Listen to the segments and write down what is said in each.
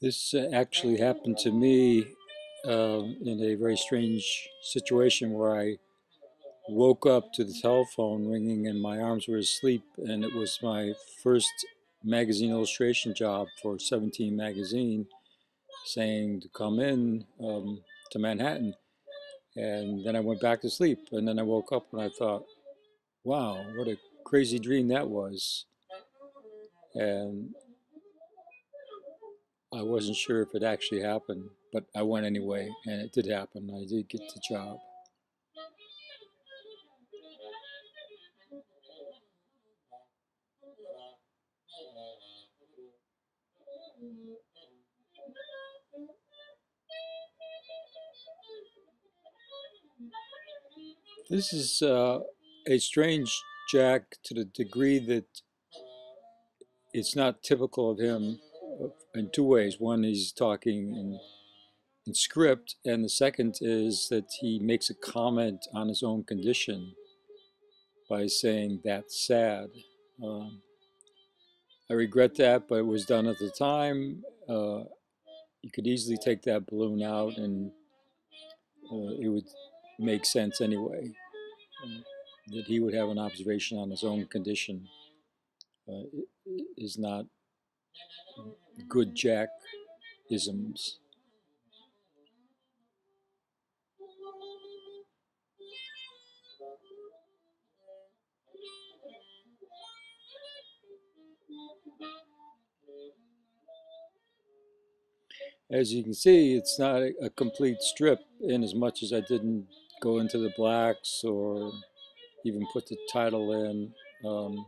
This actually happened to me in a very strange situation where I woke up to the telephone ringing and my arms were asleep, and it was my first magazine illustration job for 17 magazine saying to come in to Manhattan. And then I went back to sleep, and then I woke up and I thought, wow, what a crazy dream that was. And I wasn't sure if it actually happened, but I went anyway, and it did happen. I did get the job. This is a strange Jack to the degree that it's not typical of him in two ways. One, he's talking in script, and the second is that he makes a comment on his own condition by saying, "That's sad." Um, I regret that, but it was done at the time. You could easily take that balloon out and it would make sense anyway. Uh, that he would have an observation on his own condition uh, is not good Jack isms. As you can see, it's not a complete strip in as much as I didn't go into the blacks or even put the title in. Um,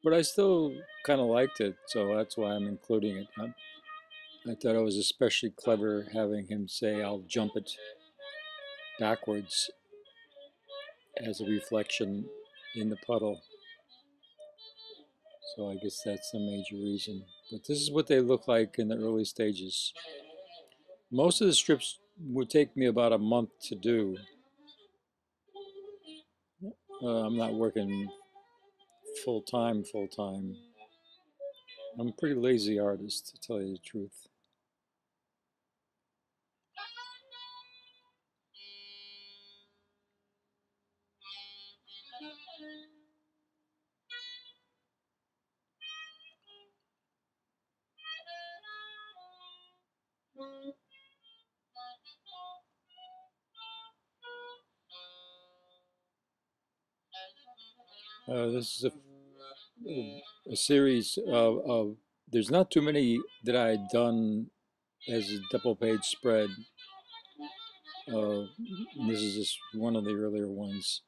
but I still kind of liked it, so that's why I'm including it. I thought it was especially clever having him say, "I'll jump it backwards" as a reflection in the puddle. So I guess that's the major reason. But this is what they look like in the early stages. Most of the strips would take me about a month to do. I'm not working full time, full time. I'm a pretty lazy artist, to tell you the truth. This is a series of, there's not too many that I'd done as a double page spread. This is just one of the earlier ones.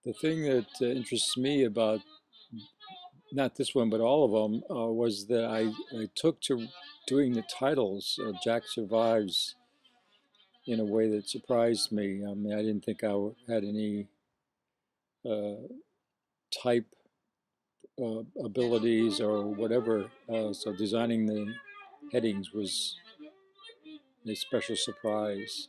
The thing that interests me about not this one, but all of them, was that I took to doing the titles, Jack Survives, in a way that surprised me. I mean, I didn't think I had any uh, type abilities or whatever, so designing the headings was a special surprise.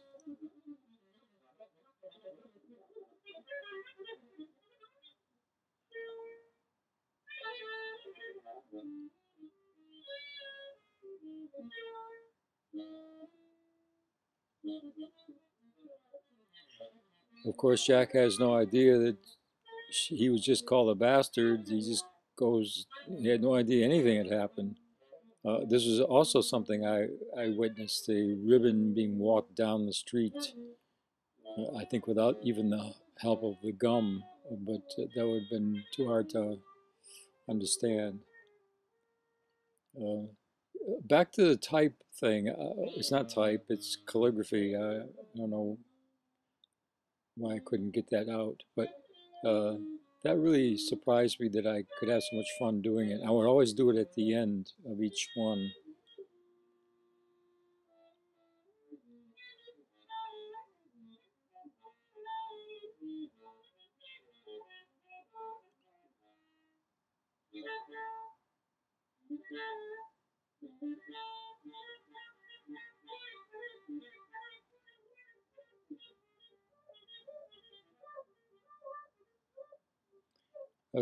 Of course, Jack has no idea that he was just called a bastard. He just goes, he had no idea anything had happened. This was also something I witnessed, a ribbon being walked down the street, I think without even the help of the gum, but that would have been too hard to understand. Uh, Back to the type thing, it's not type, it's calligraphy. I don't know why I couldn't get that out, but uh, that really surprised me that I could have so much fun doing it. I would always do it at the end of each one.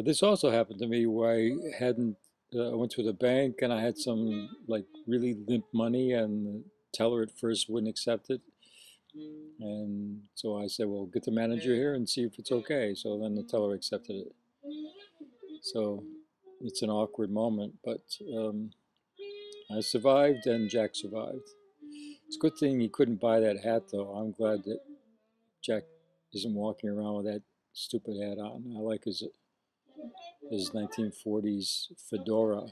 This also happened to me where I went to the bank and I had some like really limp money, and the teller at first wouldn't accept it. And so I said, well, get the manager here and see if it's okay. So then the teller accepted it. So it's an awkward moment, but I survived and Jack survived. It's a good thing he couldn't buy that hat, though. I'm glad that Jack isn't walking around with that stupid hat on. I like his 1940s fedora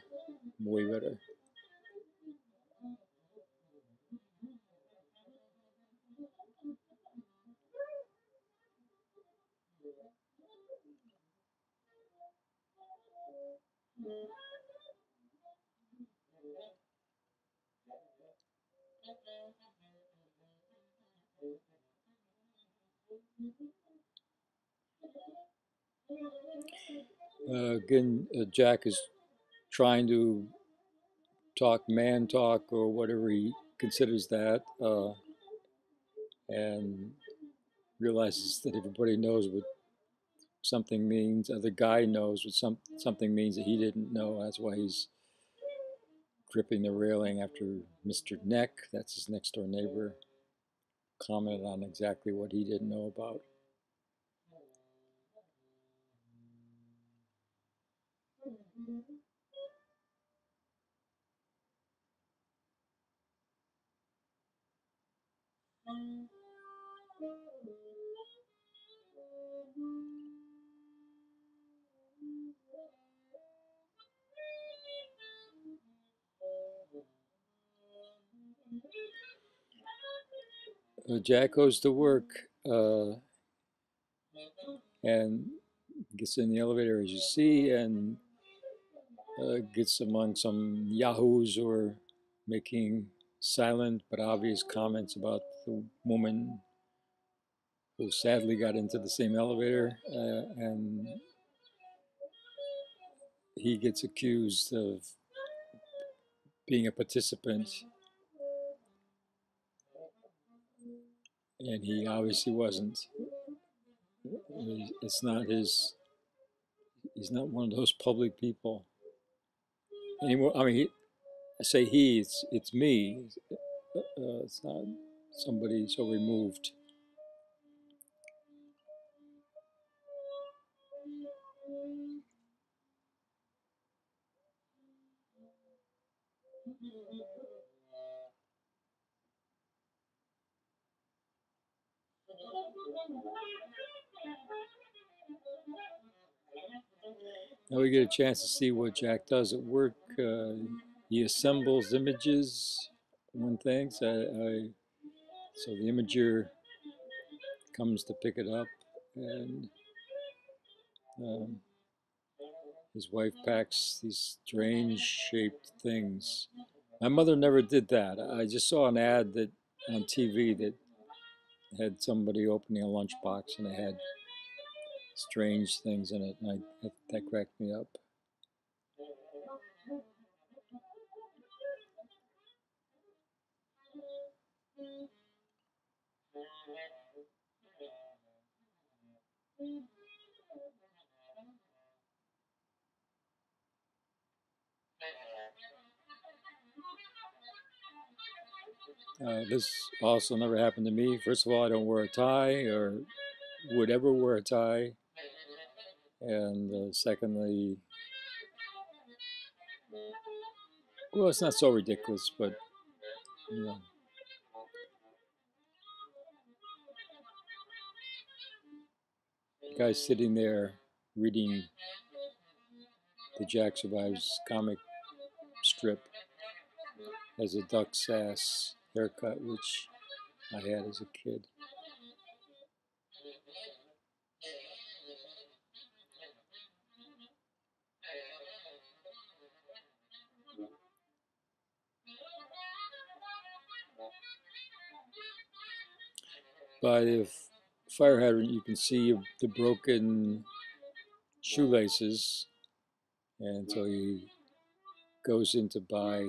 way better. Again, Jack is trying to talk man talk or whatever he considers that, and realizes that everybody knows what something means. The guy knows what something means that he didn't know. That's why he's gripping the railing after Mr. Neck, that's his next door neighbor, commented on exactly what he didn't know about. Jack goes to work and gets in the elevator, as you see, and gets among some yahoos who are making silent but obvious comments about the woman who sadly got into the same elevator, and he gets accused of being a participant, and he obviously wasn't. It's not his. He's not one of those public people anymore. I mean, I say he. It's me. It's not somebody so removed. Now we get a chance to see what Jack does at work. He assembles images, one thinks. So the imager comes to pick it up, and um, his wife packs these strange shaped things. My mother never did that. I just saw an ad that on TV that had somebody opening a lunchbox and it had strange things in it, and that cracked me up. This also never happened to me. First of all, I don't wear a tie or would ever wear a tie. And secondly, well, it's not so ridiculous, but you know, the guy sitting there reading the Jack Survives comic strip has a duck's ass haircut, which I had as a kid. By the fire hydrant, you can see the broken shoelaces, and so he goes in to buy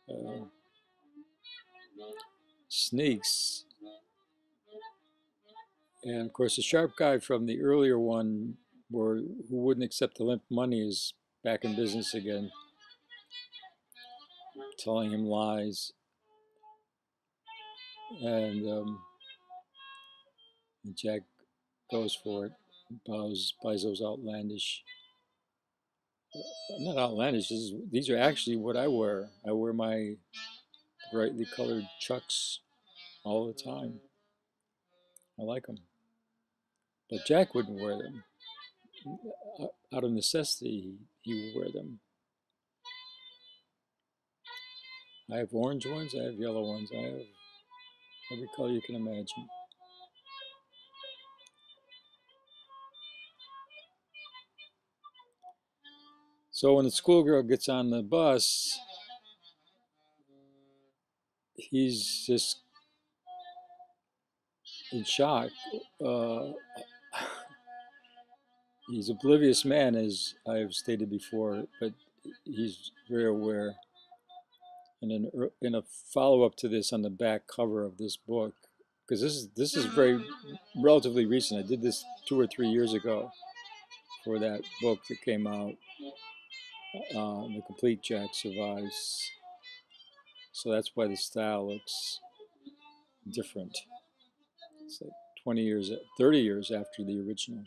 uh, sneaks. And of course, the sharp guy from the earlier one or who wouldn't accept the limp money, is back in business again, telling him lies. And Jack goes for it, buys those outlandish, not outlandish, these are actually what I wear. I wear my brightly colored Chucks all the time. I like them. But Jack wouldn't wear them. Out of necessity, he would wear them. I have orange ones, I have yellow ones, I have every color you can imagine. So when the schoolgirl gets on the bus, he's just in shock. Uh, he's an oblivious man, as I've stated before, but he's very aware. And in a follow up to this, on the back cover of this book, because this is very relatively recent. I did this 2 or 3 years ago for that book that came out, The Complete Jack Survives. So that's why the style looks different. It's like 20 years, 30 years after the original.